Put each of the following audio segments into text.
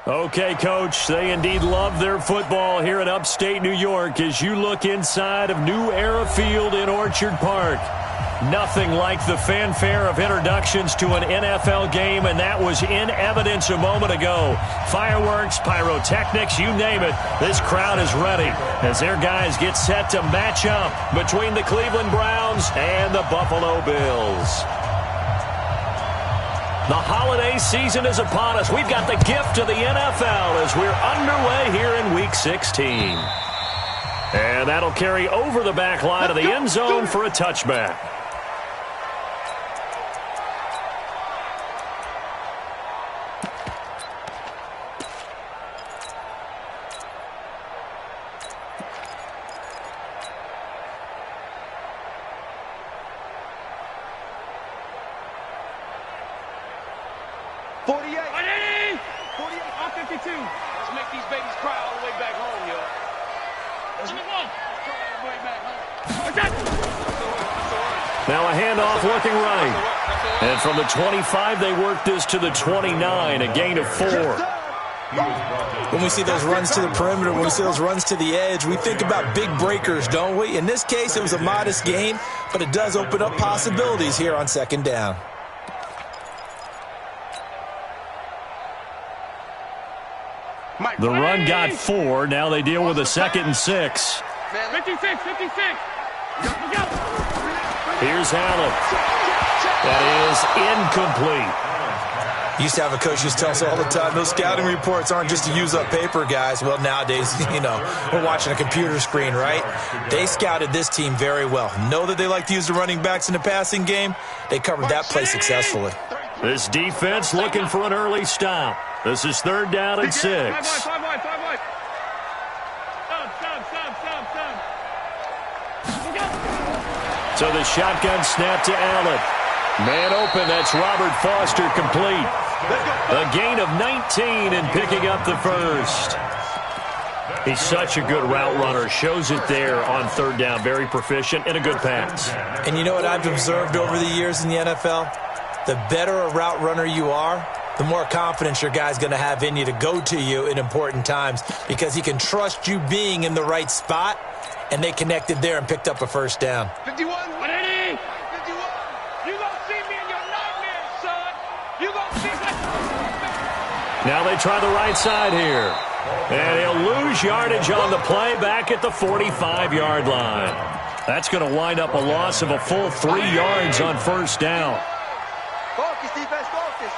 Okay, Coach, they indeed love their football here in upstate New York as you look inside of New Era Field in Orchard Park. Nothing like the fanfare of introductions to an NFL game, and that was in evidence a moment ago. Fireworks, pyrotechnics, you name it. This crowd is ready as their guys get set to match up between the Cleveland Browns and the Buffalo Bills. The holiday season is upon us. We've got the gift of the NFL as we're underway here in Week 16. And that'll carry over the back line of the end zone for a touchback. Now a handoff looking right. And from the 25, they work this to the 29, a gain of 4. When we see those runs to the perimeter, when we see those runs to the edge, we think about big breakers, don't we? In this case, it was a modest gain, but it does open up possibilities here on second down. The run got 4. Now they deal with a 2nd and 6. 56. Here's Allen. That is incomplete. Used to have a coach used to tell us all the time, those scouting reports aren't just to use up paper, guys. Well, nowadays, we're watching a computer screen, right? They scouted this team very well. Know that they like to use the running backs in the passing game. They covered that play successfully. This defense looking for an early stop. This is 3rd down and 6. Five wide. So the shotgun snap to Allen. Man open, that's Robert Foster complete. A gain of 19 and picking up the first. He's such a good route runner. Shows it there on 3rd down. Very proficient and a good pass. And you know what I've observed over the years in the NFL? The better a route runner you are, the more confidence your guy's going to have in you to go to you in important times because he can trust you being in the right spot, and they connected there and picked up a first down. 51, 180, 51. You gonna see me in your nightmares, son. You gonna see me. Now they try the right side here. And he'll lose yardage on the play back at the 45-yard line. That's going to wind up a loss of a full 3 yards on 1st down. Focus, defense, focus.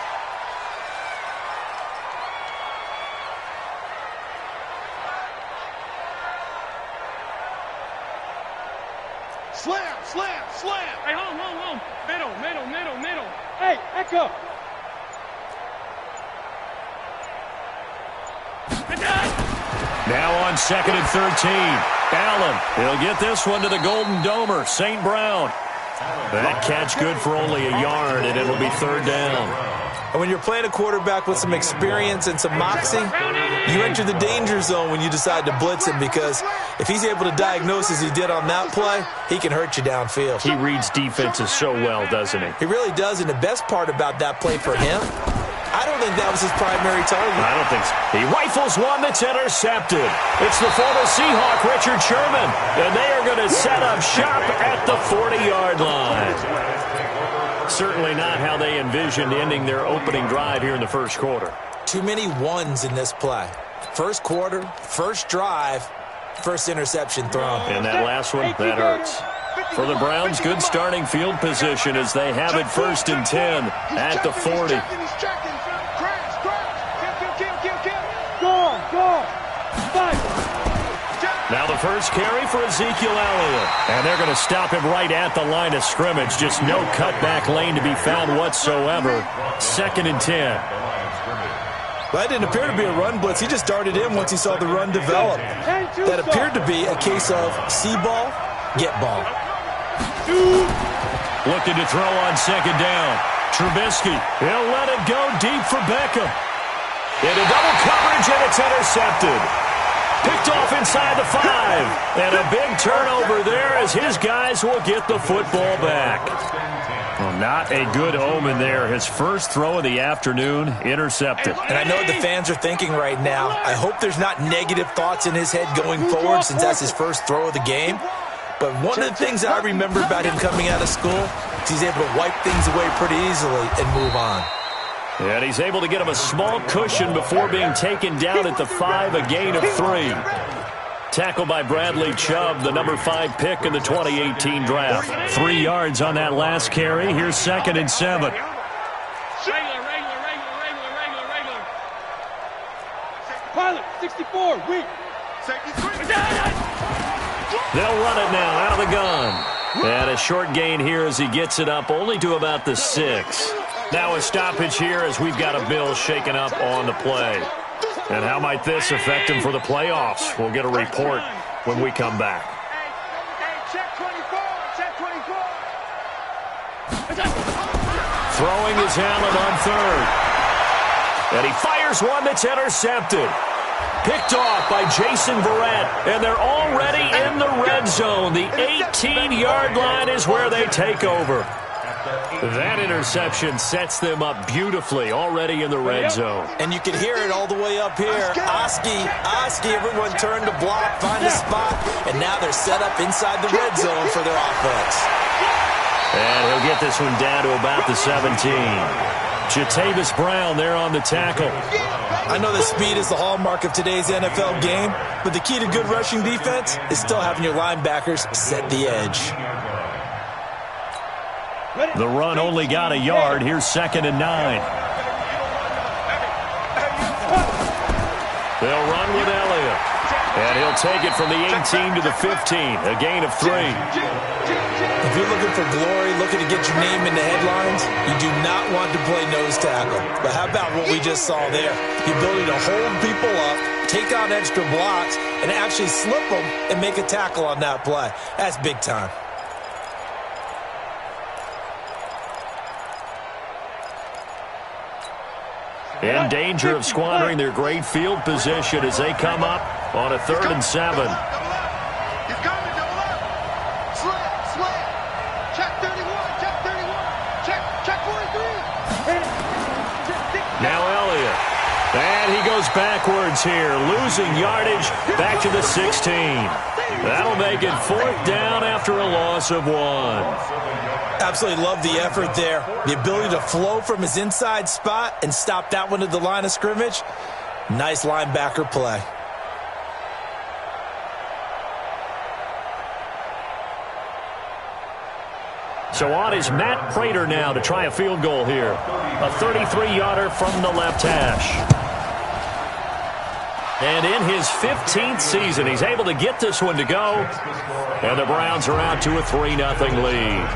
Slam. Hey, home. Middle. Hey, Echo. Now on 2nd and 13. Allen, he'll get this one to the Golden Domer, St. Brown. That catch good for only a yard, and it'll be 3rd down. And when you're playing a quarterback with some experience and some moxie, you enter the danger zone when you decide to blitz him because if he's able to diagnose as he did on that play, he can hurt you downfield. He reads defenses so well, doesn't he? He really does, and the best part about that play for him, I don't think that was his primary target. I don't think so. He rifles one that's intercepted. It's the former Seahawk, Richard Sherman, and they are going to set up shop at the 40-yard line. Certainly not how they envisioned ending their opening drive here in the first quarter. Too many ones in this play. First quarter, first drive, first interception thrown. And that last one, that hurts. For the Browns, good starting field position as they have it 1st and 10 at the 40. Now the first carry for Ezekiel Elliott. And they're going to stop him right at the line of scrimmage. Just no cutback lane to be found whatsoever. 2nd and 10. That didn't appear to be a run blitz. He just darted in once he saw the run develop. That appeared to be a case of see ball, get ball. Looking to throw on 2nd down. Trubisky, he'll let it go deep for Beckham. Into double coverage, and it's intercepted. Picked off inside the 5. And a big turnover there as his guys will get the football back. Oh, Not a good omen there. His first throw of the afternoon, intercepted. And I know what the fans are thinking right now. I hope there's not negative thoughts in his head going forward since that's his first throw of the game. But one of the things that I remember about him coming out of school is he's able to wipe things away pretty easily and move on. And he's able to get him a small cushion before being taken down at the 5, a gain of 3. Tackled by Bradley Chubb, the number 5 pick in the 2018 draft. 3 yards on that last carry. Here's 2nd and 7. Regular. Pilot, 64, weak. They'll run it now out of the gun. And a short gain here as he gets it up only to about the 6. Now a stoppage here as we've got a Bill shaken up on the play. And how might this affect him for the playoffs? We'll get a report when we come back. Hey, check 24, check 24. Throwing is Allen on 3rd. And he fires one that's intercepted. Picked off by Jason Verrett. And they're already in the red zone. The 18-yard line is where they take over. That interception sets them up beautifully already in the red zone. And you can hear it all the way up here. Oski, everyone turned to block, find a spot, and now they're set up inside the red zone for their offense. And he'll get this one down to about the 17. Jatavis Brown there on the tackle. I know that speed is the hallmark of today's NFL game, but the key to good rushing defense is still having your linebackers set the edge. The run only got a yard. Here's 2nd and 9. They'll run with Elliott. And he'll take it from the 18 to the 15. A gain of 3. If you're looking for glory, looking to get your name in the headlines, you do not want to play nose tackle. But how about what we just saw there? The ability to hold people up, take out extra blocks, and actually slip them and make a tackle on that play. That's big time. In danger of squandering their great field position as they come up on a 3rd and 7. He's coming, double up. Slant. Check 31, check 43. Now Elliott. And he goes backwards here, losing yardage back to the 16. That'll make it 4th down after a loss of 1. Absolutely love the effort there. The ability to flow from his inside spot and stop that one at the line of scrimmage. Nice linebacker play. So on is Matt Prater now to try a field goal here. A 33-yarder from the left hash. And in his 15th season, he's able to get this one to go. And the Browns are out to a 3-0 lead.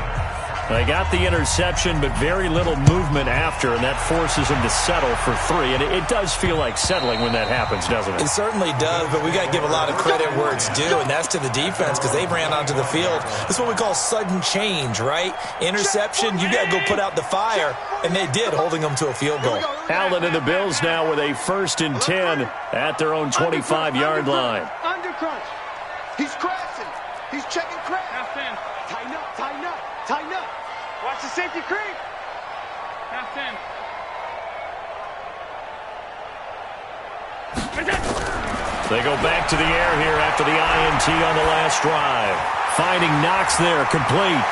They got the interception, but very little movement after, and that forces them to settle for 3. And it does feel like settling when that happens, doesn't it? It certainly does, but we got to give a lot of credit where it's due, and that's to the defense because they ran onto the field. This is what we call sudden change, right? Interception, you got to go put out the fire, and they did, holding them to a field goal. Allen and the Bills now with a 1st and 10 at their own 25-yard line. Under crunch. He's crashing. He's checking crash. Tighten up. Watch the safety creep. Half 10. They go back to the air here after the INT on the last drive. Finding Knox there, complete.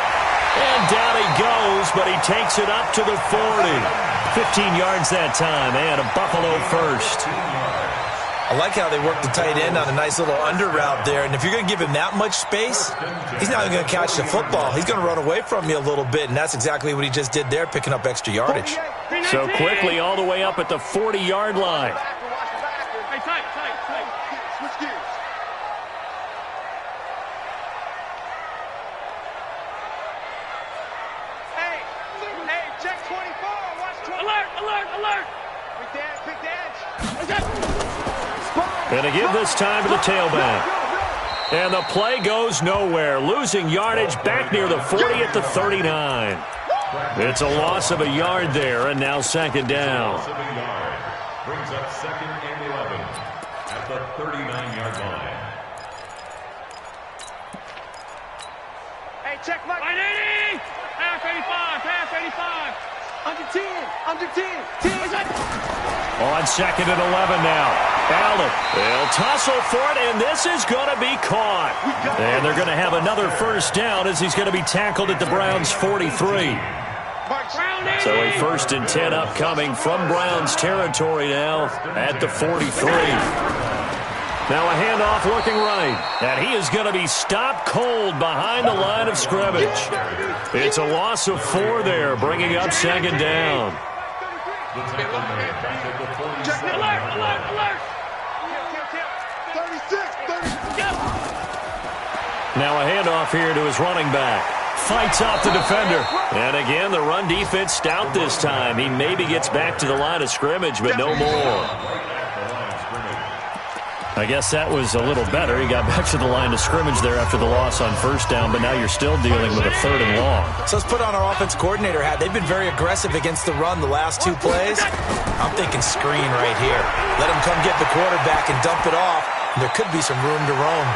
And down he goes, but he takes it up to the 40. 15 yards that time, and a Buffalo first. I like how they work the tight end on a nice little under route there. And if you're going to give him that much space, he's not even going to catch the football. He's going to run away from you a little bit, and that's exactly what he just did there, picking up extra yardage. So quickly all the way up at the 40-yard line. Hey, tight. Switch gears. Hey, check 24. Watch 24. Alert. Big dash. And they give this time to the tailback. And the play goes nowhere. Losing yardage back near the 40 at the 39. It's a loss of a yard there, and now 2nd down. Brings up 2nd and 11 at the 39-yard line. Hey, check Mike. 80. Half 85. Under 10. Under 10. 10. On second and 11 now. Allen, they'll tussle for it, and this is going to be caught. And they're going to have another first down as he's going to be tackled at the Browns' 43. So a 1st and 10 upcoming from Browns territory now at the 43. Now a handoff looking right. And he is going to be stopped cold behind the line of scrimmage. It's a loss of 4 there, bringing up second down. Now a handoff here to his running back. Fights off the defender. And again, the run defense stout this time. He maybe gets back to the line of scrimmage, but no more. I guess that was a little better. He got back to the line of scrimmage there after the loss on first down, but now you're still dealing with a 3rd and long. So let's put on our offense coordinator hat. They've been very aggressive against the run the last 2 plays. I'm thinking screen right here. Let him come get the quarterback and dump it off. And there could be some room to roam.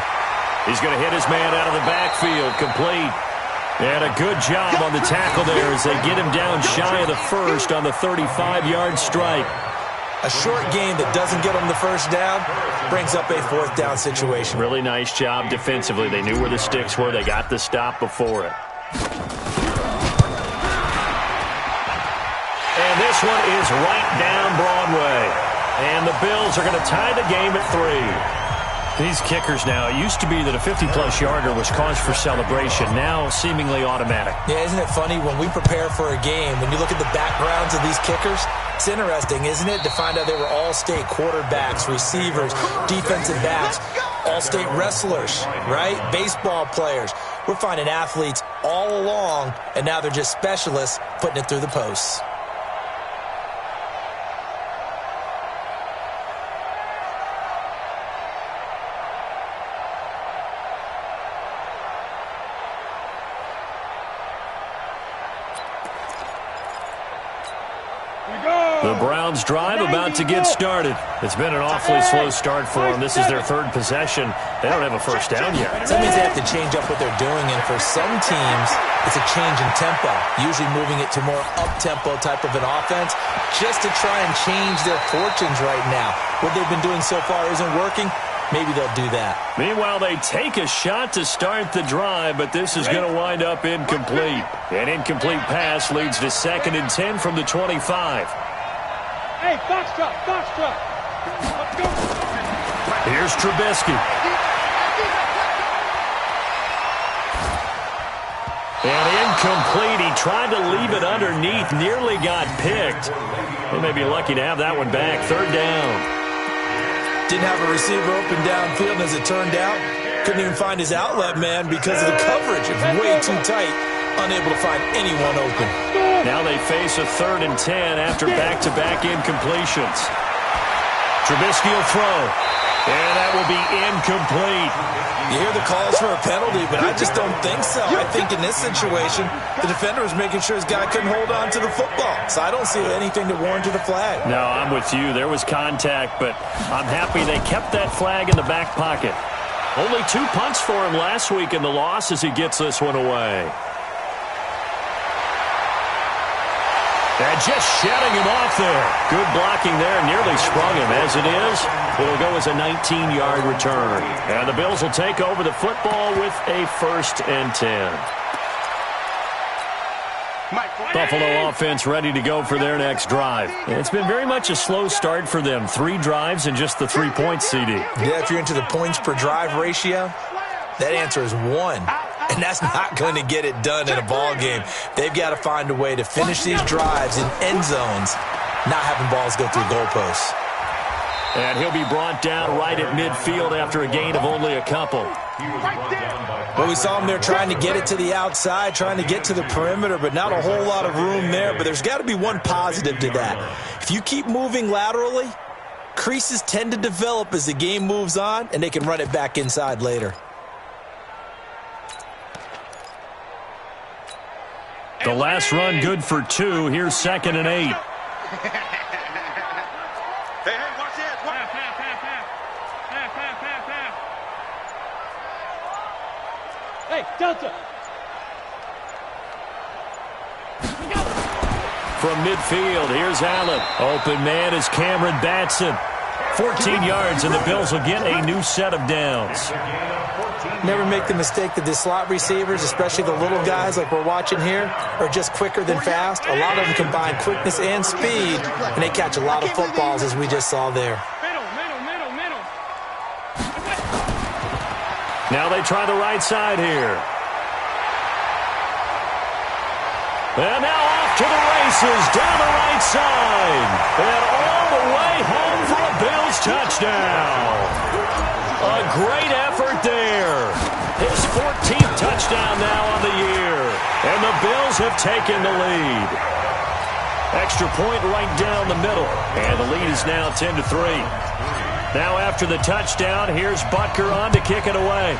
He's going to hit his man out of the backfield, complete. And a good job on the tackle there as they get him down shy of the first on the 35-yard strike. A short gain that doesn't get them the first down brings up a 4th down situation. Really nice job defensively. They knew where the sticks were. They got the stop before it. And this one is right down Broadway. And the Bills are going to tie the game at 3. These kickers now, it used to be that a 50-plus yarder was cause for celebration. Now, seemingly automatic. Yeah, isn't it funny? When we prepare for a game, when you look at the backgrounds of these kickers, it's interesting, isn't it, to find out they were all-state quarterbacks, receivers, defensive backs, all-state wrestlers, right? Baseball players. We're finding athletes all along, and now they're just specialists putting it through the posts. The Browns drive about to get started. It's been an awfully slow start for them. This is their 3rd possession. They don't have a first down yet. That means they have to change up what they're doing, and for some teams, it's a change in tempo, usually moving it to more up-tempo type of an offense just to try and change their fortunes right now. What they've been doing so far isn't working. Maybe they'll do that. Meanwhile, they take a shot to start the drive, but this is going to wind up incomplete. An incomplete pass leads to 2nd and 10 from the 25. Hey, Foxtrot, Foxtrot. Let's go. Here's Trubisky. And incomplete. He tried to leave it underneath, nearly got picked. They may be lucky to have that one back. 3rd down. Didn't have a receiver open downfield, and as it turned out, couldn't even find his outlet man because of the coverage. It was way too tight, unable to find anyone open. Now they face a 3rd and 10 after back-to-back incompletions. Trubisky will throw, and that will be incomplete. You hear the calls for a penalty, but I just don't think so. I think in this situation, the defender was making sure his guy couldn't hold on to the football. So I don't see anything to warrant the flag. No, I'm with you. There was contact, but I'm happy they kept that flag in the back pocket. Only 2 punts for him last week in the loss as he gets this one away. And just shutting him off there. Good blocking there. Nearly sprung him. As it is, it'll go as a 19-yard return. And the Bills will take over the football with a 1st and 10. Buffalo offense ready to go for their next drive. It's been very much a slow start for them. 3 drives and just the 3 points, CD. Yeah, if you're into the points per drive ratio, that answer is 1. And that's not going to get it done in a ball game. They've got to find a way to finish these drives in end zones, not having balls go through goalposts. And he'll be brought down right at midfield after a gain of only a couple. Well, we saw him there trying to get it to the outside, trying to get to the perimeter, but not a whole lot of room there. But there's got to be one positive to that. If you keep moving laterally, creases tend to develop as the game moves on, and they can run it back inside later. The last run good for 2. Here's 2nd and 8. Hey, watch this. Pass. Hey, Delta. from midfield. Here's Allen. Open man is Cameron Batson. 14 yards, and the Bills will get a new set of downs. Never make the mistake that the slot receivers, especially the little guys like we're watching here, are just quicker than fast. A lot of them combine quickness and speed, and they catch a lot of footballs, as we just saw there. Now they try the right side here. And now off to the races, down the right side. And all the way home for a Bills touchdown. A great effort there. His 14th touchdown now on the year. And the Bills have taken the lead. Extra point right down the middle. And the lead is now 10-3. Now after the touchdown, here's Butker on to kick it away.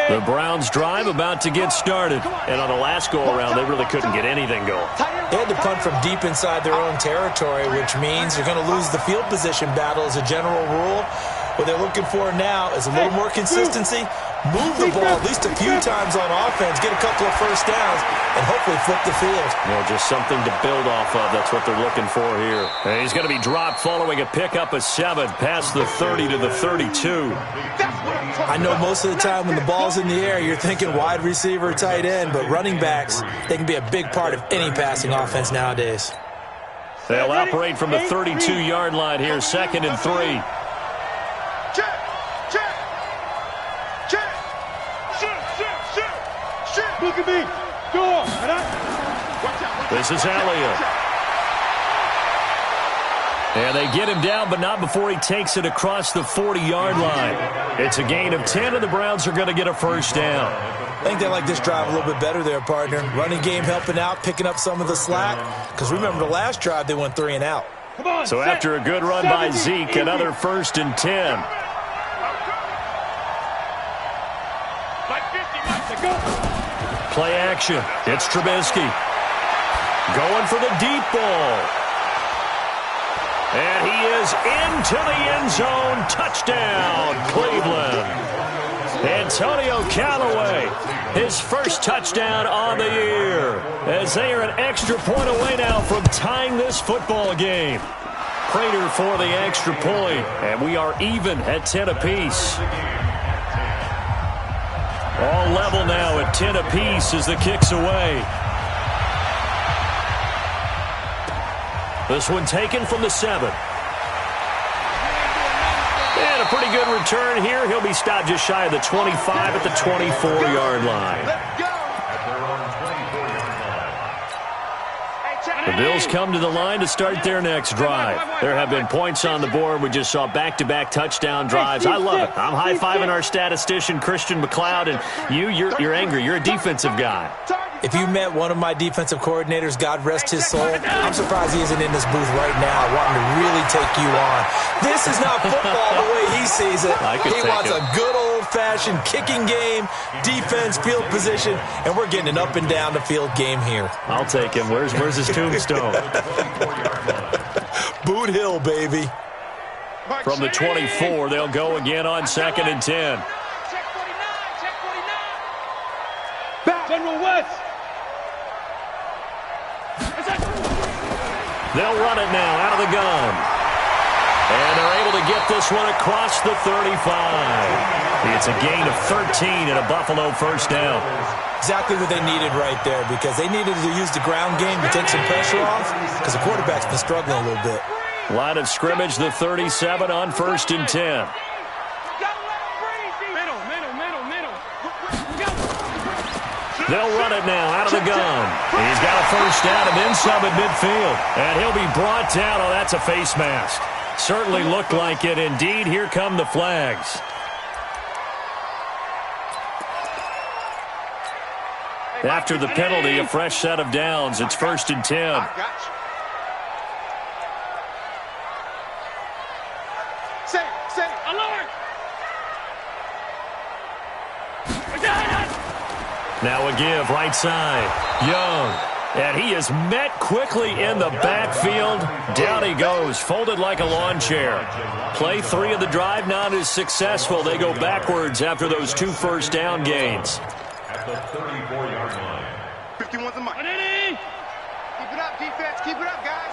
The Browns drive about to get started. And on the last go-around, they really couldn't get anything going. They had to punt from deep inside their own territory, which means you're going to lose the field position battle as a general rule. What they're looking for now is a little more consistency, move the ball at least a few times on offense, get a couple of first downs, and hopefully flip the field. Well, just something to build off of. That's what they're looking for here. And he's going to be dropped following a pickup of 7 past the 30 to the 32. I know most of the time when the ball's in the air, you're thinking wide receiver, tight end, but running backs, they can be a big part of any passing offense nowadays. They'll operate from the 32-yard line here, 2nd and 3. Look at me. Go on. This is Elliott. And they get him down, but not before he takes it across the 40-yard line. It's a gain of 10, and the Browns are going to get a first down. I think they like this drive a little bit better there, partner. Running game helping out, picking up some of the slack. Because remember, the last drive, they went 3 and out. So after a good run by Zeke, another 1st and 10. Play action. It's Trubisky. Going for the deep ball. And he is into the end zone. Touchdown, Cleveland. Antonio Callaway, his first touchdown on the year. As they are an extra point away now from tying this football game. Prater for the extra point. And we are even at 10 apiece. All level now at 10 apiece as the kick's away. This one taken from the 7. And a pretty good return here. He'll be stopped just shy of the 25 at the 24-yard line. The Bills come to the line to start their next drive. There have been points on the board. We just saw back-to-back touchdown drives. I love it. I'm high-fiving our statistician, Christian McLeod, and you're angry. You're a defensive guy. If you met one of my defensive coordinators, God rest his soul, I'm surprised he isn't in this booth right now wanting to really take you on. This is not football the way he sees it. He wants a good old-fashioned kicking game, defense, field position, and we're getting an up-and-down-the-field game here. I'll take him. Where's his tombstone? Boot Hill, baby. From the 24, they'll go again on 2nd and 10. General West. They'll run it now out of the gun. And they're able to get this one across the 35. It's a gain of 13 and a Buffalo first down. Exactly what they needed right there, because they needed to use the ground game to take some pressure off, because the quarterback's been struggling a little bit. Line of scrimmage, the 37 on 1st and 10. They'll run it now out of the gun. He's got a first down and then some at midfield. And he'll be brought down. Oh, that's a face mask. Certainly looked like it. Indeed, here come the flags. After the penalty, a fresh set of downs. It's 1st and 10. Now a give, right side. Young. And he is met quickly in the backfield. Down he goes, folded like a lawn chair. Play 3 of the drive not as successful. They go backwards after those 2 first down gains. At the 34-yard line. 51's a mic. Keep it up, defense. Keep it up, guys.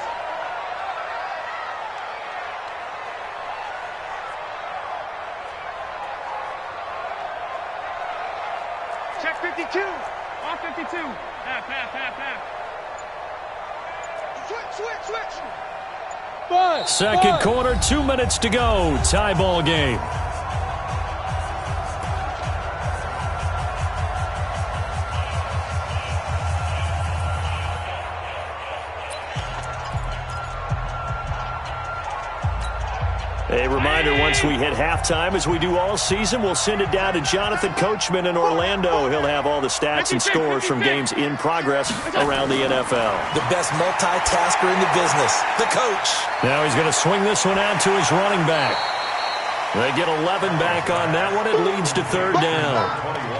Check 52. On 52. Half. Switch. Second quarter, 2 minutes to go. Tie ball game. A reminder, once we hit halftime, as we do all season, we'll send it down to Jonathan Coachman in Orlando. He'll have all the stats and scores from games in progress around the NFL. The best multitasker in the business, the coach. Now he's going to swing this one out to his running back. They get 11 back on that one. It leads to 3rd down.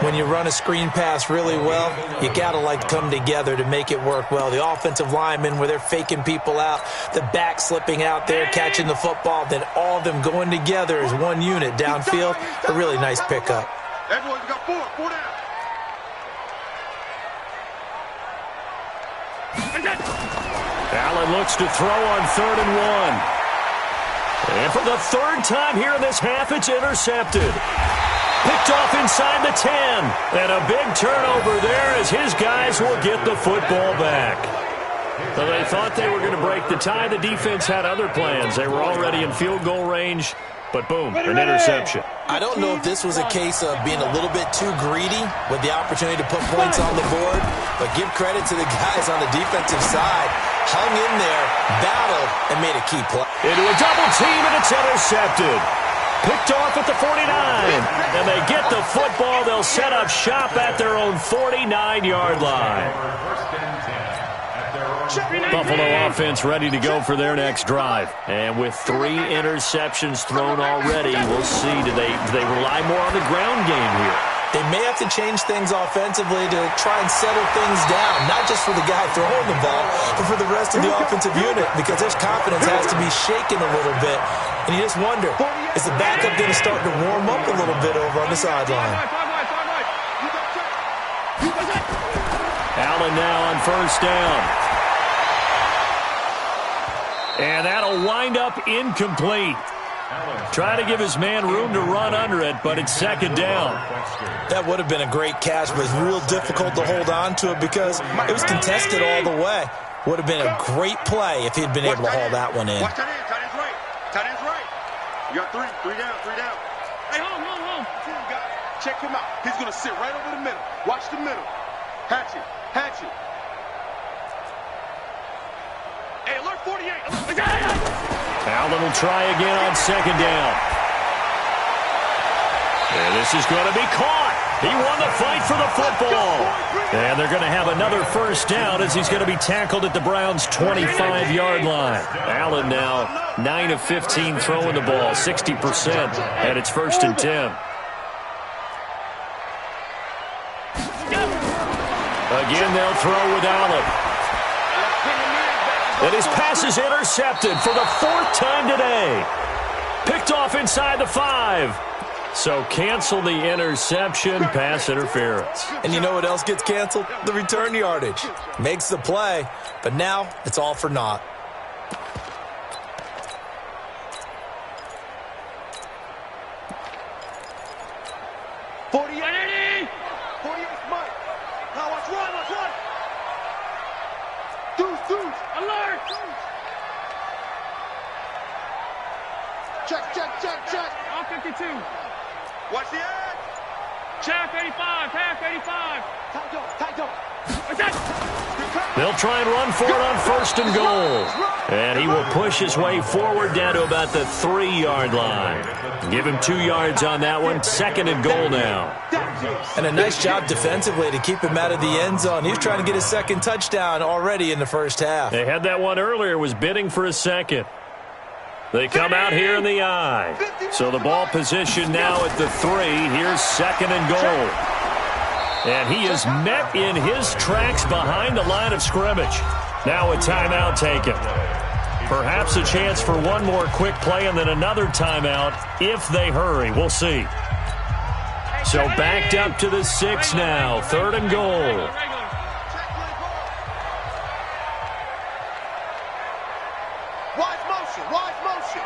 When you run a screen pass really well, you got to come together to make it work well. The offensive linemen, where they're faking people out, the back slipping out there, catching the football, then all of them going together as one unit downfield. A really nice pickup. Everyone's got 4 down. Allen looks to throw on 3rd and 1. And for the 3rd time here in this half, it's intercepted. Picked off inside the 10. And a big turnover there as his guys will get the football back. So they thought they were going to break the tie. The defense had other plans. They were already in field goal range. But boom, an interception. I don't know if this was a case of being a little bit too greedy with the opportunity to put points on the board, but give credit to the guys on the defensive side. Hung in there, battled, and made a key play. Into a double team, and it's intercepted. Picked off at the 49. And they get the football. They'll set up shop at their own 49-yard line. Buffalo offense ready to go for their next drive. And with 3 interceptions thrown already, we'll see. Do they rely more on the ground game here? They may have to change things offensively to try and settle things down, not just for the guy throwing the ball, but for the rest of the offensive unit, because their confidence has to be shaken a little bit. And you just wonder, is the backup going to start to warm up a little bit over on the sideline? Allen now on 1st down. And that'll wind up incomplete. Trying to give his man room to run under it, but it's 2nd down. That would have been a great catch, but it's real difficult to hold on to it because it was contested all the way. Would have been a great play if he'd been able to haul that one in. Watch tight end. Tight end's right. Tight end's right. You got 3 down. Hey, hold on. Check him out. He's going to sit right over the middle. Watch the middle. Hatchet. Hey, alert 48. Allen will try again on 2nd down. And this is going to be caught. He won the fight for the football. And they're going to have another 1st down as he's going to be tackled at the Browns' 25-yard line. Allen now 9 of 15 throwing the ball, 60%, and it's 1st and 10. Again, they'll throw with Allen. And his pass is intercepted for the 4th time today. Picked off inside the 5. So cancel the interception, pass interference. And you know what else gets canceled? The return yardage. Makes the play, but now it's all for naught. Check. On 52. Watch the edge. Half 85. Tight dog. They'll try and run for it on 1st and goal. And he will push his way forward down to about the 3-yard line. Give him 2 yards on that one. 2nd and goal now. And a nice job defensively to keep him out of the end zone. He was trying to get his 2nd touchdown already in the 1st half. They had that one earlier, was bidding for a 2nd. They come out here in the I. So the ball position now at the 3. Here's 2nd and goal. And he is met in his tracks behind the line of scrimmage. Now a timeout taken. Perhaps a chance for one more quick play and then another timeout if they hurry. We'll see. So backed up to the 6 now. 3rd and goal. Wide motion, wide motion.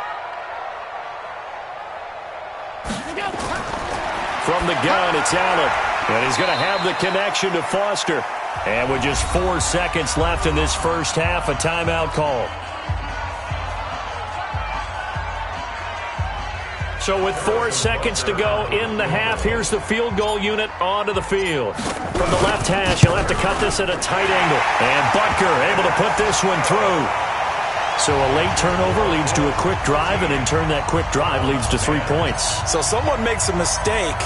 From the gun, it's Allen. And he's going to have the connection to Foster. And with just 4 seconds left in this first half, a timeout call. So with 4 seconds to go in the half, here's the field goal unit onto the field. From the left hash, he'll have to cut this at a tight angle. And Butker able to put this one through. So a late turnover leads to a quick drive, and in turn that quick drive leads to 3 points. So someone makes a mistake,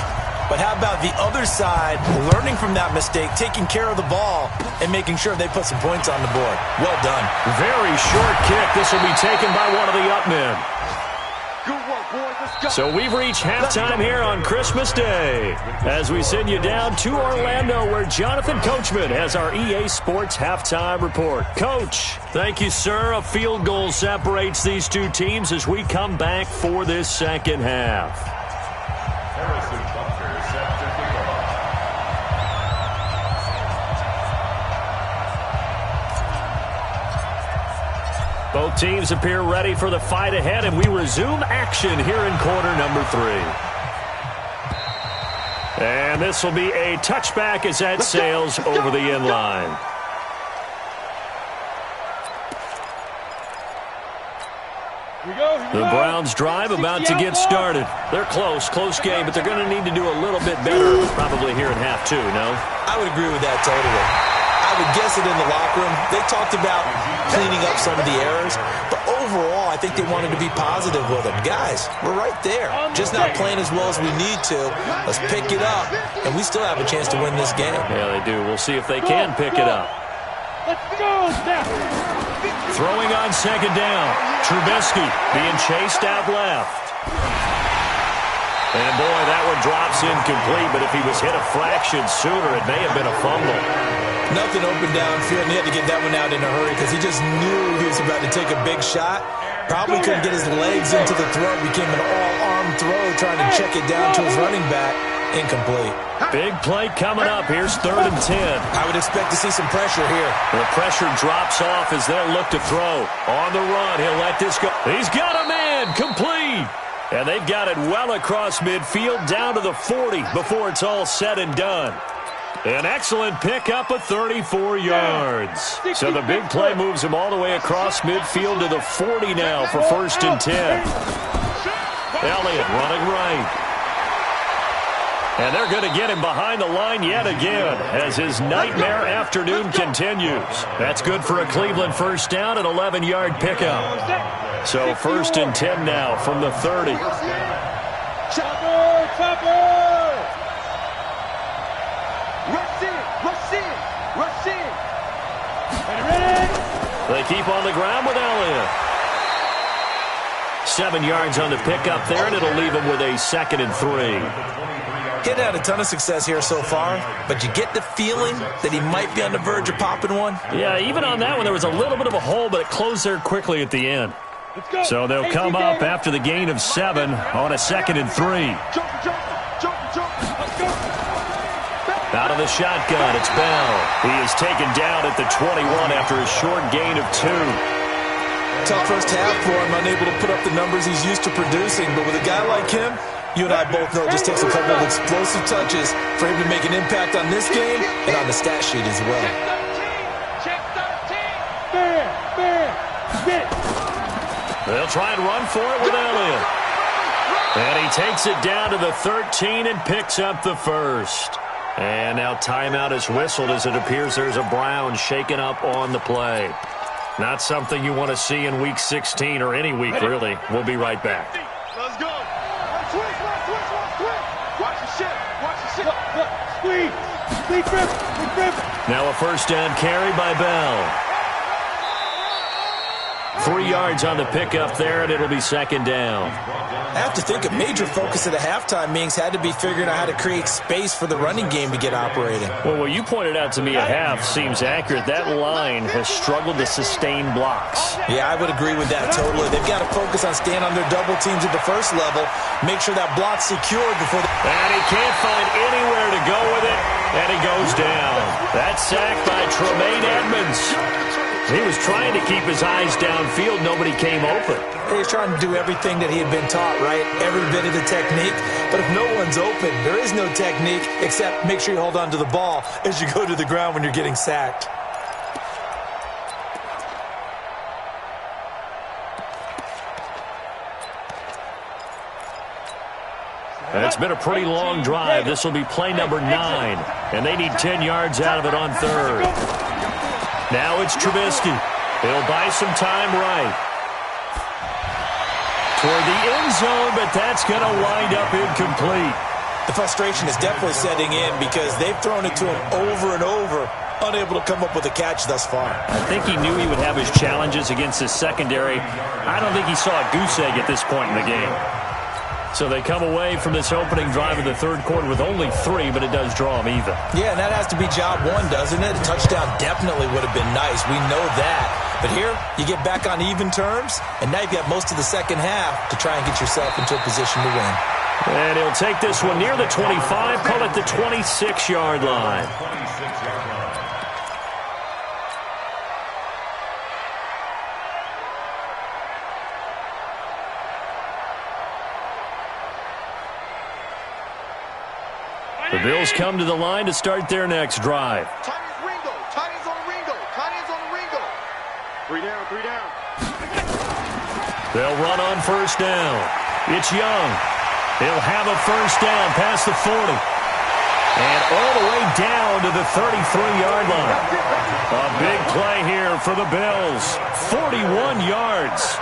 but how about the other side learning from that mistake, taking care of the ball, and making sure they put some points on the board? Well done. Very short kick. This will be taken by one of the up men. Good work, boys. Let's go. So we've reached halftime here on Christmas Day as we send you down to Orlando where Jonathan Coachman has our EA Sports halftime report. Coach, thank you, sir. A field goal separates these two teams as we come back for this second half. Harrison Butker set to kick off. Both teams appear ready for the fight ahead, and we resume action here in quarter number 3. And this will be a touchback as that sails over the end line. The Browns drive about to get started. They're close game, but they're going to need to do a little bit better probably here in half 2, no? I would agree with that totally. I would guess it in the locker room. They talked about cleaning up some of the errors, but overall, I think they wanted to be positive with them. Guys, we're right there. Just not playing as well as we need to. Let's pick it up, and we still have a chance to win this game. Yeah, they do. We'll see if they can pick it up. Let's go, Steph. Throwing on second down. Trubisky being chased out left. And boy, that one drops incomplete, but if he was hit a fraction sooner, it may have been a fumble. Nothing open downfield, and he had to get that one out in a hurry because he just knew he was about to take a big shot. Probably couldn't get his legs into the throw. Became an all-arm throw trying to check it down to his running back. Incomplete. Big play coming up. Here's 3rd and 10. I would expect to see some pressure here. The pressure drops off as they'll look to throw. On the run, he'll let this go. He's got a man. Complete. And they've got it well across midfield down to the 40 before it's all said and done. An excellent pickup of 34 yards. So the big play moves him all the way across midfield to the 40 now for 1st and 10. Elliott running right. And they're going to get him behind the line yet again as his nightmare afternoon continues. That's good for a Cleveland first down and 11-yard pickup. So 1st and 10 now from the 30. Rush in. They keep on the ground with Elliott. 7 yards on the pickup there, and it'll leave him with a 2nd and 3. He'd had a ton of success here so far, but you get the feeling that he might be on the verge of popping one. Yeah, even on that one, there was a little bit of a hole, but it closed there quickly at the end. So they'll come up after the gain of 7 on a 2nd and 3. Out of the shotgun, it's Bell. He is taken down at the 21 after a short gain of 2. Tough first half for him, unable to put up the numbers he's used to producing, but with a guy like him, you and I both know it just takes a couple of explosive touches for him to make an impact on this game and on the stat sheet as well. They'll try and run for it with Elliott. And he takes it down to the 13 and picks up the 1st. And now timeout is whistled as it appears there's a Brown shaken up on the play. Not something you want to see in Week 16 or any week, really. We'll be right back. Let's go. Switch. Watch the shit. Squeeze. Now a first down carry by Bell. 3 yards on the pickup there, and it'll be second down. I have to think a major focus of the halftime meetings had to be figuring out how to create space for the running game to get operating. Well, what you pointed out to me at half seems accurate. That line has struggled to sustain blocks. Yeah, I would agree with that totally. They've got to focus on staying on their double teams at the first level, make sure that block's secured before they... And he can't find anywhere to go with it, and he goes down. That's sacked by Tremaine Edmunds. He was trying to keep his eyes downfield. Nobody came open. He's trying to do everything that he had been taught, right? Every bit of the technique. But if no one's open, there is no technique except make sure you hold on to the ball as you go to the ground when you're getting sacked. And it's been a pretty long drive. This will be play number 9. And they need 10 yards out of it on third. Now it's Trubisky. He'll buy some time right. Toward the end zone, but that's going to wind up incomplete. The frustration is definitely setting in because they've thrown it to him over and over, unable to come up with a catch thus far. I think he knew he would have his challenges against his secondary. I don't think he saw a goose egg at this point in the game. So they come away from this opening drive in the third quarter with only 3, but it does draw them even. Yeah, and that has to be job 1, doesn't it? A touchdown definitely would have been nice. We know that. But here, you get back on even terms, and now you've got most of the second half to try and get yourself into a position to win. And he'll take this one near the 25, call it the 26-yard line. The Bills come to the line to start their next drive. Tight ends Ringo. Tight ends on Ringo. Tight ends on Ringo. 3 down, 3 down. They'll run on first down. It's Young. He'll have a first down past the 40. And all the way down to the 33-yard line. A big play here for the Bills. 41 yards.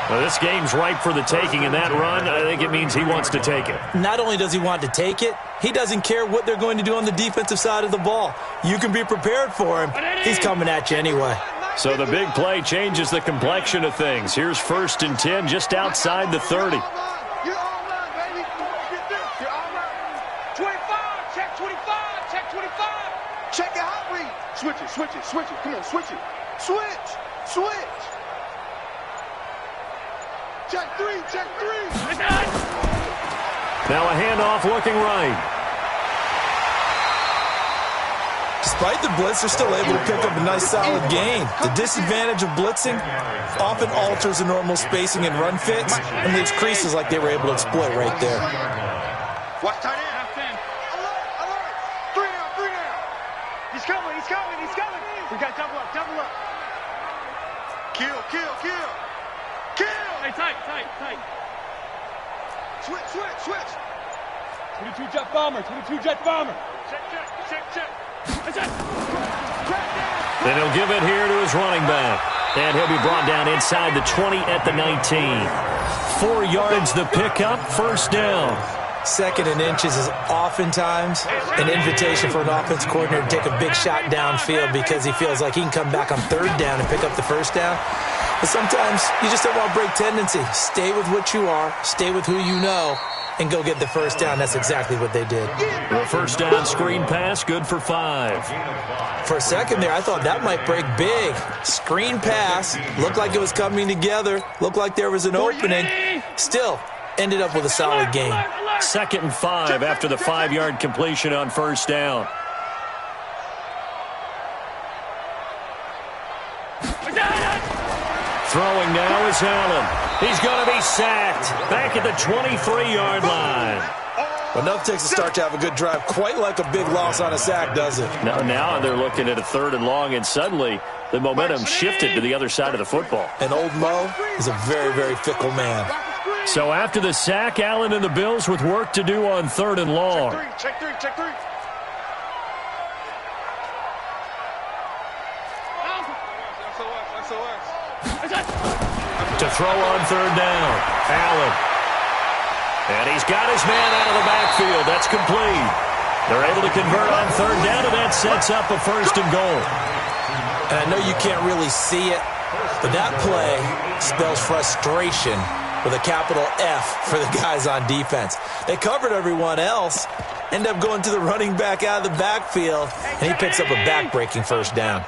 Well, this game's ripe for the taking, and that run, I think it means he wants to take it. Not only does he want to take it, he doesn't care what they're going to do on the defensive side of the ball. You can be prepared for him. He's coming at you anyway. So the big play changes the complexion of things. Here's 1st and 10 just outside the 30. You're all right, baby. Get this. You're all right. 25. Check 25. Check 25. Check your hot read. Switch it, switch it, switch it. Come on, switch it. Switch. Switch. Check 3, check 3. Now a handoff looking right. Despite the blitz, they're still able to pick up a nice solid gain. The disadvantage of blitzing often alters the normal spacing and run fits and leaves creases like they were able to exploit right there. Watch tight end. Alert, alert. 3 down, 3 down. He's coming, he's coming, he's coming. We got double up, double up. Kill, kill, kill. Kill. Hey, tight. Switch, switch, switch. 22 jet bomber, 22 jet bomber. Check. Then he'll give it here to his running back. And he'll be brought down inside the 20 at the 19. 4 yards the pickup, first down. 2nd and inches is oftentimes an invitation for an offense coordinator to take a big shot downfield because he feels like he can come back on 3rd down and pick up the first down. But sometimes you just don't want to break tendency. Stay with what you are, stay with who you know, and go get the first down. That's exactly what they did. The first down screen pass, good for 5. For a second there, I thought that might break big. Screen pass, looked like it was coming together, looked like there was an opening. Still, ended up with a solid gain. 2nd and 5 after the 5-yard completion on first down. Throwing now is Allen. He's going to be sacked back at the 23-yard line. Enough takes a start to have a good drive. Quite like a big loss on a sack, does it? Now they're looking at a 3rd and long, and suddenly the momentum shifted to the other side of the football. And old Mo is a very, very fickle man. So after the sack, Allen and the Bills with work to do on 3rd and long. Check three. To throw on 3rd down, Allen. And he's got his man out of the backfield. That's complete. They're able to convert on 3rd down, and that sets up a 1st and goal. And I know you can't really see it, But that play spells frustration with a capital F for the guys on defense. They covered everyone else, end up going to the running back out of the backfield, and he picks up a back-breaking first down.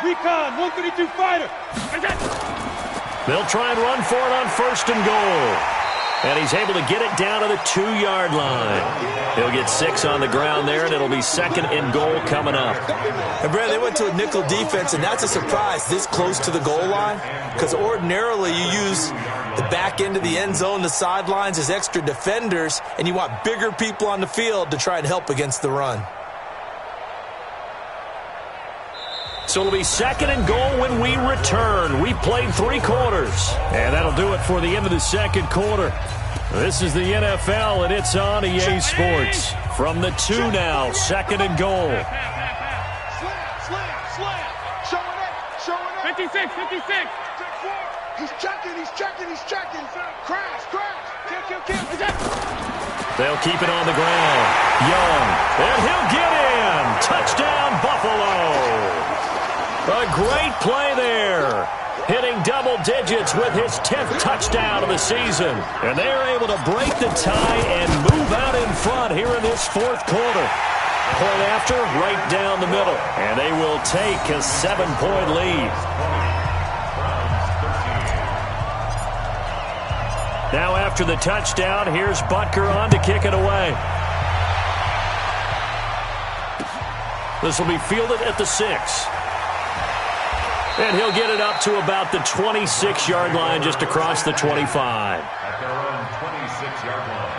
Recon, 132 fighter. They'll try and run for it on first and goal. And he's able to get it down to the 2-yard line. He'll get 6 on the ground there, and it'll be second and goal coming up. And, Brad, they went to a nickel defense, and that's a surprise this close to the goal line, because ordinarily you use the back end of the end zone, the sidelines as extra defenders, and you want bigger people on the field to try and help against the run. So it'll be second and goal when we return. We've played 3 quarters. And that'll do it for the end of the second quarter. This is the NFL, and it's on EA Sports. From the 2 now, second and goal. Slam. Showing it. 56. He's checking. Crash. Kill. They'll keep it on the ground. Young, and he'll get in. Touchdown, Buffalo. A great play there. Hitting double digits with his 10th touchdown of the season. And they're able to break the tie and move out in front here in this fourth quarter. Point after, right down the middle. And they will take a 7-point lead. Now after the touchdown, here's Butker on to kick it away. This will be fielded at the 6. And he'll get it up to about the 26-yard line, just across the 25. At their own 26-yard line.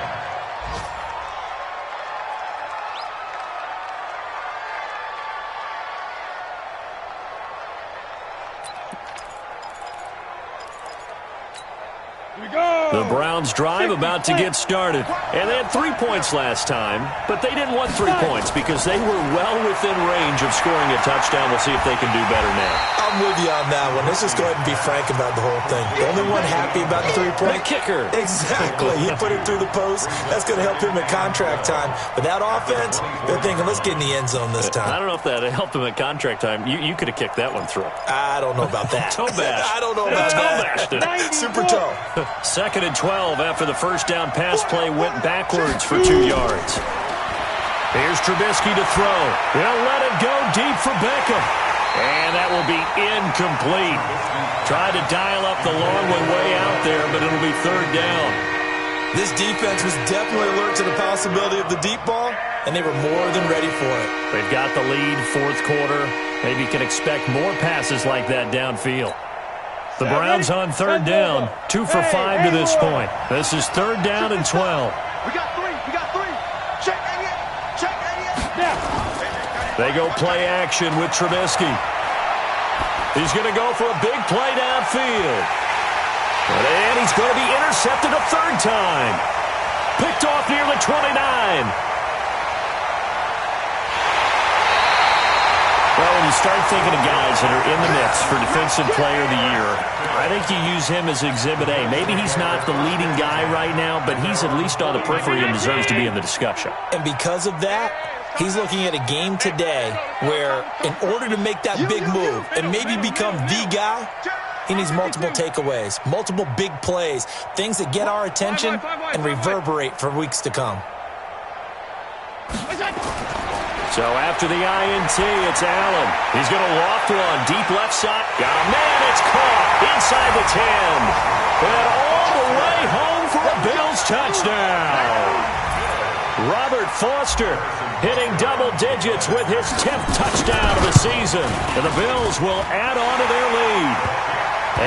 The Browns drive about to get started. And they had 3 points last time, but they didn't want 3 points because they were well within range of scoring a touchdown. We'll see if they can do better now. I'm with you on that one. Let's just go ahead and be frank about the whole thing. The only one happy about the 3-point? The kicker. Exactly. He put it through the post. That's going to help him at contract time. But that offense, they're thinking, let's get in the end zone this time. I don't know if that helped him at contract time. You could have kicked that one through. I don't know about that. Toe bash. I don't know about that. Super toe. Second and 12 after the first down pass play went backwards for 2 yards. Here's Trubisky to throw. He'll let it go deep for Beckham. And that will be incomplete. Tried to dial up the long one way out there, but it'll be third down. This defense was definitely alert to the possibility of the deep ball, and they were more than ready for it. They've got the lead, fourth quarter. Maybe you can expect more passes like that downfield. The Browns on third down, 2 for 5 to this point. This is third down and 12. We got 3. Check Elliott. They go play action with Trubisky. He's going to go for a big play downfield. And he's going to be intercepted a third time. Picked off near the 29. Well, when you start thinking of guys that are in the mix for Defensive Player of the Year, I think you use him as Exhibit A. Maybe he's not the leading guy right now, but he's at least on the periphery and deserves to be in the discussion. And because of that, he's looking at a game today where in order to make that big move and maybe become the guy, he needs multiple takeaways, multiple big plays, things that get our attention and reverberate for weeks to come. So after the INT, it's Allen. He's going to loft one. Deep left side. Got a man. It's caught inside the 10. And all the way home for a Bills touchdown. Robert Foster hitting double digits with his 10th touchdown of the season. And the Bills will add on to their lead.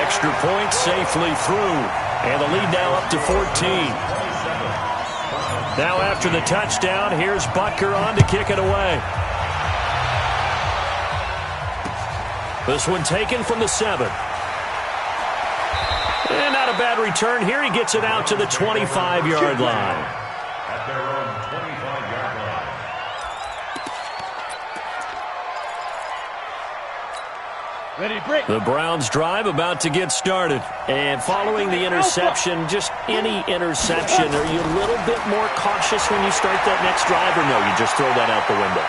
Extra point safely through. And the lead now up to 14. Now after the touchdown, here's Butker on to kick it away. This one taken from the 7. And not a bad return here. He gets it out to the 25-yard line. At their own 25-yard line. Ready, break. The Browns drive about to get started. And following the interception, just any interception, are you a little bit more cautious when you start that next drive, or no, you just throw that out the window?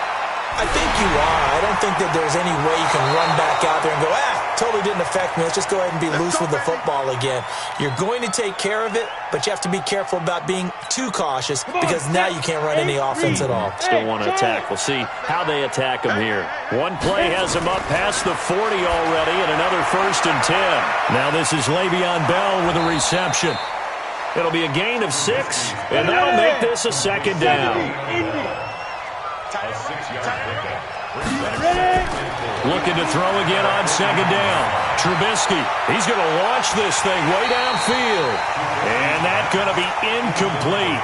I think you are. I don't think that there's any way you can run back out there and go, totally didn't affect me. Let's just go ahead and be loose with the football again. You're going to take care of it, but you have to be careful about being too cautious because now you can't run any offense at all. Still want to attack. We'll see how they attack him here. One play has him up past the 40 already and another 1st and 10. Now this is Le'Veon Bell with a reception. It'll be a gain of 6, and that'll make this a 2nd down. Looking to throw again on 2nd down. Trubisky, he's going to launch this thing way downfield. And that's going to be incomplete.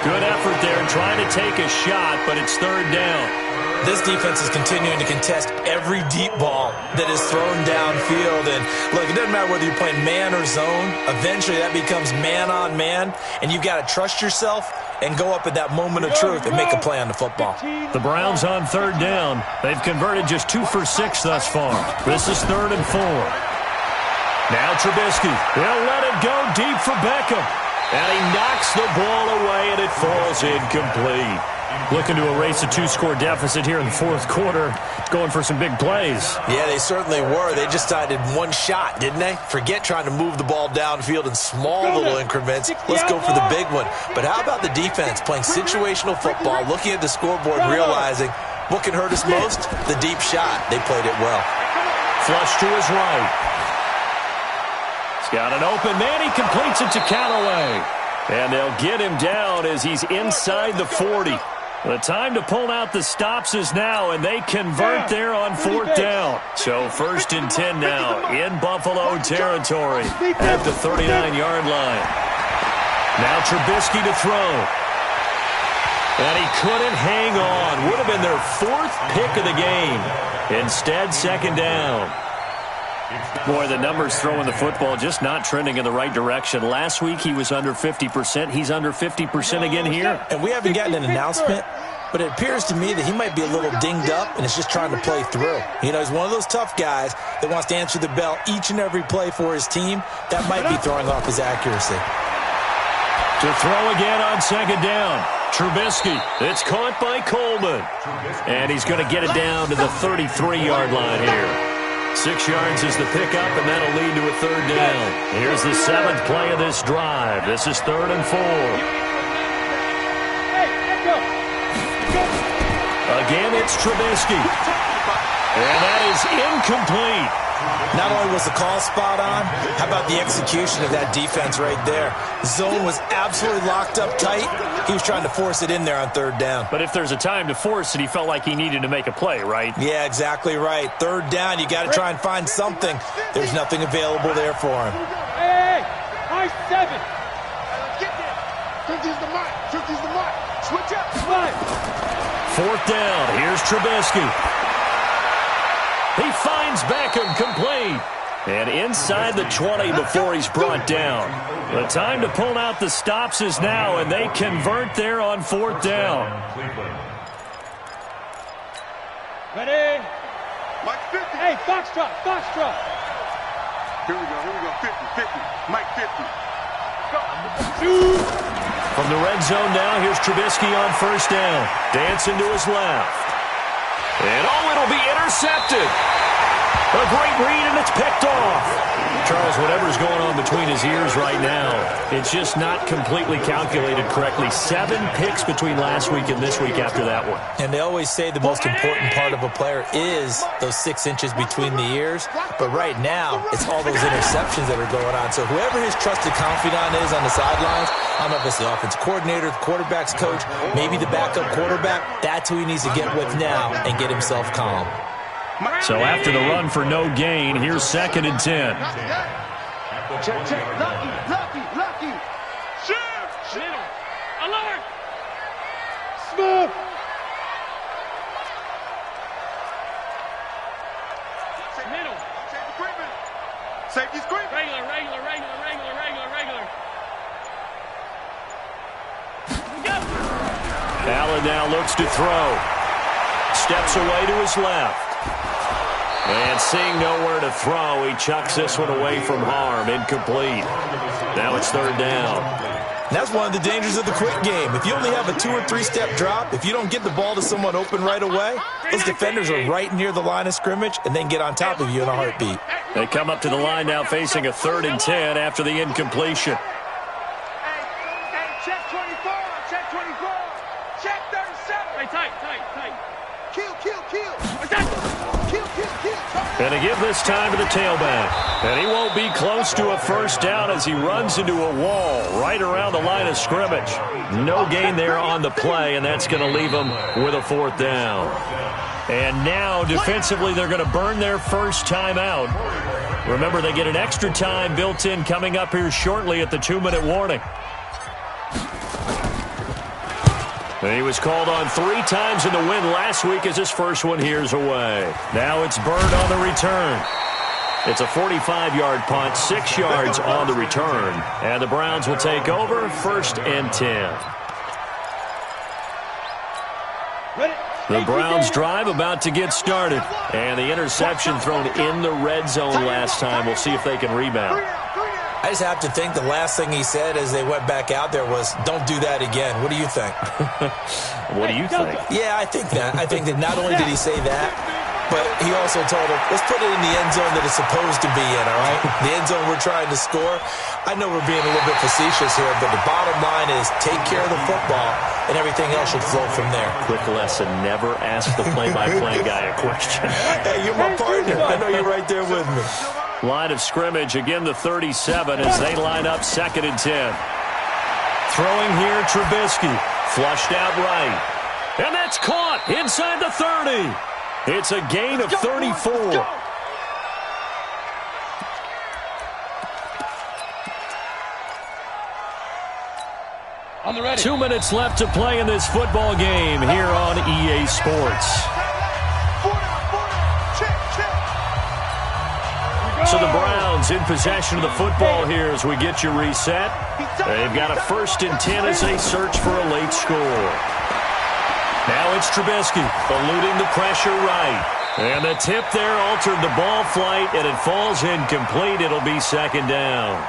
Good effort there trying to take a shot, but it's 3rd down. This defense is continuing to contest every deep ball that is thrown downfield. And, look, it doesn't matter whether you're playing man or zone. Eventually that becomes man-on-man, and you've got to trust yourself and go up at that moment of truth and make a play on the football. The Browns on 3rd down. They've converted just 2 for 6 thus far. This is 3rd and 4. Now Trubisky. He'll let it go deep for Beckham. And he knocks the ball away, and it falls incomplete. Looking to erase a 2-score deficit here in the 4th quarter. Going for some big plays. Yeah, they certainly were. They just decided one shot, didn't they? Forget trying to move the ball downfield in small little increments. Let's go for the big one. But how about the defense playing situational football, looking at the scoreboard, realizing what can hurt us most? The deep shot. They played it well. Flush to his right. He's got an open man. He completes it to Callaway. And they'll get him down as he's inside the 40. The time to pull out the stops is now, and they convert there on 4th down. So 1st and 10 now in Buffalo territory at the 39-yard line. Now Trubisky to throw. And he couldn't hang on. Would have been their 4th pick of the game. Instead, 2nd down. Boy, the numbers throwing the football just not trending in the right direction. Last week he was under 50%. He's under 50% again here. And we haven't gotten an announcement, but it appears to me that he might be a little dinged up and is just trying to play through. You know, he's one of those tough guys that wants to answer the bell each and every play for his team. That might be throwing off his accuracy. To throw again on 2nd down. Trubisky. It's caught by Coleman. And he's going to get it down to the 33-yard line here. 6 yards is the pickup, and that'll lead to a 3rd down. Here's the 7th play of this drive. This is 3rd and 4. Again, it's Trubisky. And that is incomplete. Not only was the call spot on, how about the execution of that defense right there? Zone was absolutely locked up tight. He was trying to force it in there on 3rd down. But if there's a time to force it, he felt like he needed to make a play, right? Yeah, exactly right. 3rd down, you got to try and find something. There's nothing available there for him. Hey, high 7. Get there. Trubisky's the mark. Trubisky's the mark. Switch up. 4th down. Here's Trubisky. He finds Beckham complete. And inside the 20 before he's brought down. The time to pull out the stops is now, and they convert there on 4th down. Ready? Mike 50. Hey, Foxtrot, Foxtrot. Here we go. 50, 50. Mike 50. Go. From the red zone now, here's Trubisky on 1st down. Dancing to his left. And it'll be intercepted. A great read, and it's picked off. Charles, whatever's going on between his ears right now, it's just not completely calculated correctly. 7 picks between last week and this week after that one. And they always say the most important part of a player is those 6 inches between the ears. But right now, it's all those interceptions that are going on. So whoever his trusted confidant is on the sidelines, I don't know if it's the offensive coordinator, the quarterback's coach, maybe the backup quarterback, that's who he needs to get with now and get himself calm. So after the run for no gain, here's 2nd and 10. Check. Lucky. Shift. Middle. Alert. Smooth. Middle. Safety screen. Regular. Go. Allen now looks to throw. Steps away to his left. And seeing nowhere to throw, he chucks this one away from harm. Incomplete. Now it's 3rd down. And that's one of the dangers of the quick game. If you only have a 2- or 3-step drop, if you don't get the ball to someone open right away, those defenders are right near the line of scrimmage and then get on top of you in a heartbeat. They come up to the line now facing a 3rd and 10 after the incompletion. Hey, check 24, check 24, check 37. Hey, tight. Kill. And to give this time to the tailback. And he won't be close to a first down as he runs into a wall right around the line of scrimmage. No gain there on the play, and that's going to leave him with a 4th down. And now, defensively, they're going to burn their first timeout. Remember, they get an extra time built in coming up here shortly at the 2-minute warning. And he was called on 3 times in the win last week as his first one here's away. Now it's Byrd on the return. It's a 45-yard punt, 6 yards on the return. And the Browns will take over 1st and 10. The Browns drive about to get started. And the interception thrown in the red zone last time. We'll see if they can rebound. I just have to think the last thing he said as they went back out there was, don't do that again. What do you think? What do you think? Yeah, I think that. I think that not only did he say that, but he also told him, let's put it in the end zone that it's supposed to be in, all right? The end zone we're trying to score. I know we're being a little bit facetious here, but the bottom line is take care of the football, and everything else should flow from there. Quick lesson, never ask the play-by-play guy a question. Hey, you're my partner. I know you're right there with me. Line of scrimmage, again the 37 as they line up 2nd and 10. Throwing here, Trubisky. Flushed out right. And that's caught inside the 30. It's a gain of 34. On the ready. 2 minutes left to play in this football game here on EA Sports. So the Browns in possession of the football here as we get you reset. They've got a 1st and 10 as they search for a late score. Now it's Trubisky eluding the pressure right. And the tip there altered the ball flight, and it falls incomplete. It'll be 2nd down.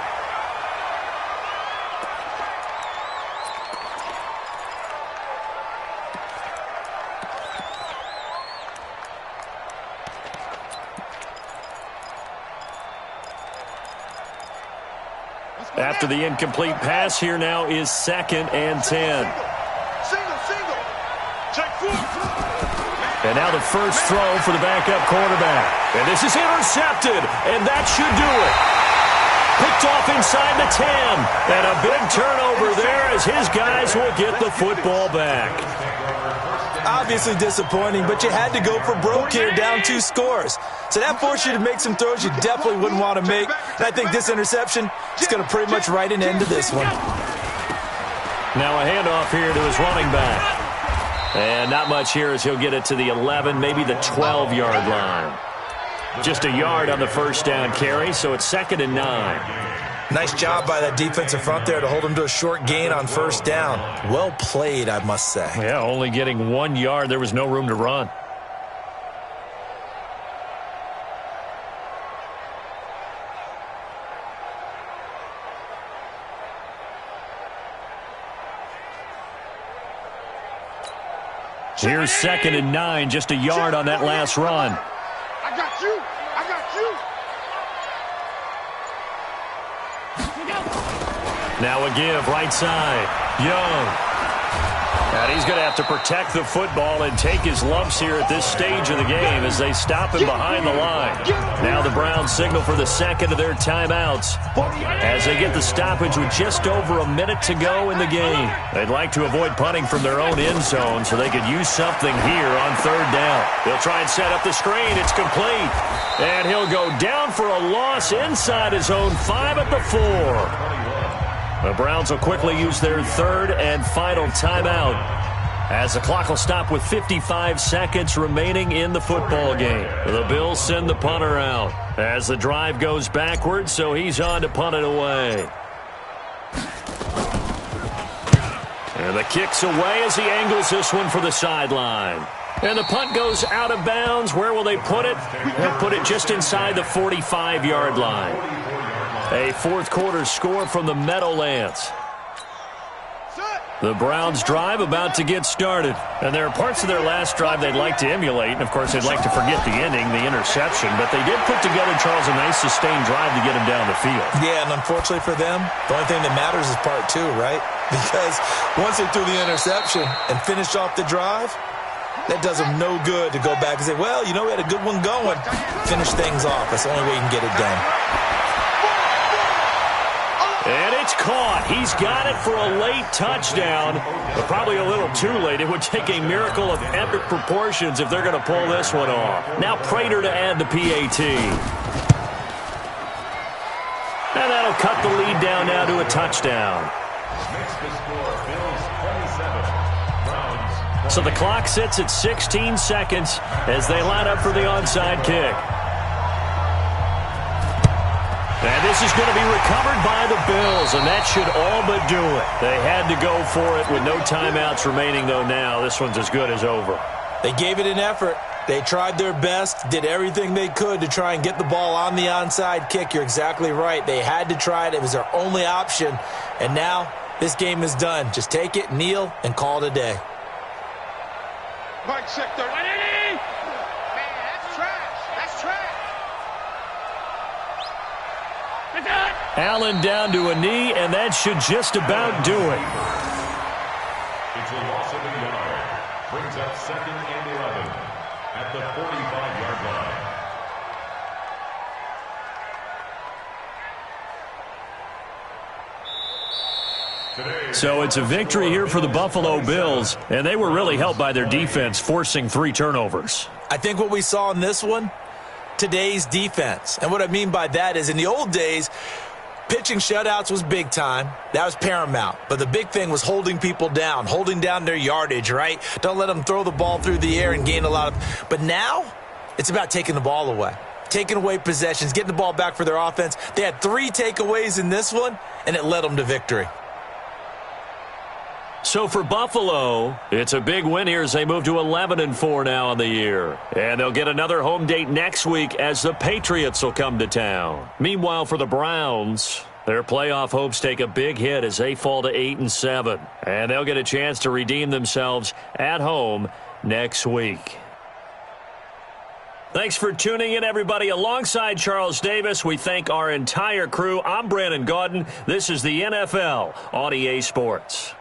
After the incomplete pass, here now is 2nd and 10. Single. Check 4. And now the first throw for the backup quarterback. And this is intercepted, and that should do it. Picked off inside the 10. And a big turnover there as his guys will get the football back. Obviously disappointing, but you had to go for broke here, down 2 scores. So that forced you to make some throws you definitely wouldn't want to make. And I think this interception is going to pretty much write an end to this one. Now a handoff here to his running back. And not much here as he'll get it to the 11, maybe the 12-yard line. Just a yard on the first down carry, so it's 2nd and 9. Nice job by that defensive front there to hold him to a short gain on first down. Well played, I must say. Yeah, only getting 1 yard. There was no room to run. Here's 2nd and 9, just a yard on that last run. I got you. Now a give, right side. Young. And he's going to have to protect the football and take his lumps here at this stage of the game as they stop him behind the line. Now the Browns signal for the 2nd of their timeouts as they get the stoppage with just over a minute to go in the game. They'd like to avoid punting from their own end zone so they could use something here on 3rd down. They'll try and set up the screen. It's complete. And he'll go down for a loss inside his own 5 at the 4. The Browns will quickly use their 3rd and final timeout as the clock will stop with 55 seconds remaining in the football game. The Bills send the punter out as the drive goes backwards, so he's on to punt it away. And the kick's away as he angles this one for the sideline. And the punt goes out of bounds. Where will they put it? They'll put it just inside the 45-yard line. A 4th quarter score from the Meadowlands. The Browns' drive about to get started. And there are parts of their last drive they'd like to emulate. And, of course, they'd like to forget the ending, the interception. But they did put together, Charles, a nice sustained drive to get him down the field. Yeah, and unfortunately for them, the only thing that matters is part two, right? Because once they threw the interception and finished off the drive, that does them no good to go back and say, well, you know, we had a good one going. Finish things off. That's the only way you can get it done. And it's caught. He's got it for a late touchdown, but probably a little too late. It would take a miracle of epic proportions if they're going to pull this one off. Now Prater to add the PAT. And that'll cut the lead down now to a touchdown. So the clock sits at 16 seconds as they line up for the onside kick. And this is going to be recovered by the Bills, and that should all but do it. They had to go for it with no timeouts remaining, though now this one's as good as over. They gave it an effort. They tried their best, did everything they could to try and get the ball on the onside kick. You're exactly right. They had to try it. It was their only option. And now this game is done. Just take it, kneel, and call it a day. Mike Sector. Man, that's trash. That's trash. Allen down to a knee, and that should just about do it. It's a loss of a yard. Brings up 2nd and 11 at the 45-yard line. So it's a victory here for the Buffalo Bills, and they were really helped by their defense, forcing 3 turnovers. I think what we saw in this one, today's defense. And what I mean by that is in the old days, pitching shutouts was big time. That was paramount. But the big thing was holding people down, holding down their yardage, right? Don't let them throw the ball through the air and gain a lot of... But now, it's about taking the ball away. Taking away possessions, getting the ball back for their offense. They had 3 takeaways in this one, and it led them to victory. So for Buffalo, it's a big win here as they move to 11-4 now on the year. And they'll get another home date next week as the Patriots will come to town. Meanwhile, for the Browns, their playoff hopes take a big hit as they fall to 8-7. And they'll get a chance to redeem themselves at home next week. Thanks for tuning in, everybody. Alongside Charles Davis, we thank our entire crew. I'm Brandon Gaudin. This is the NFL on EA Sports.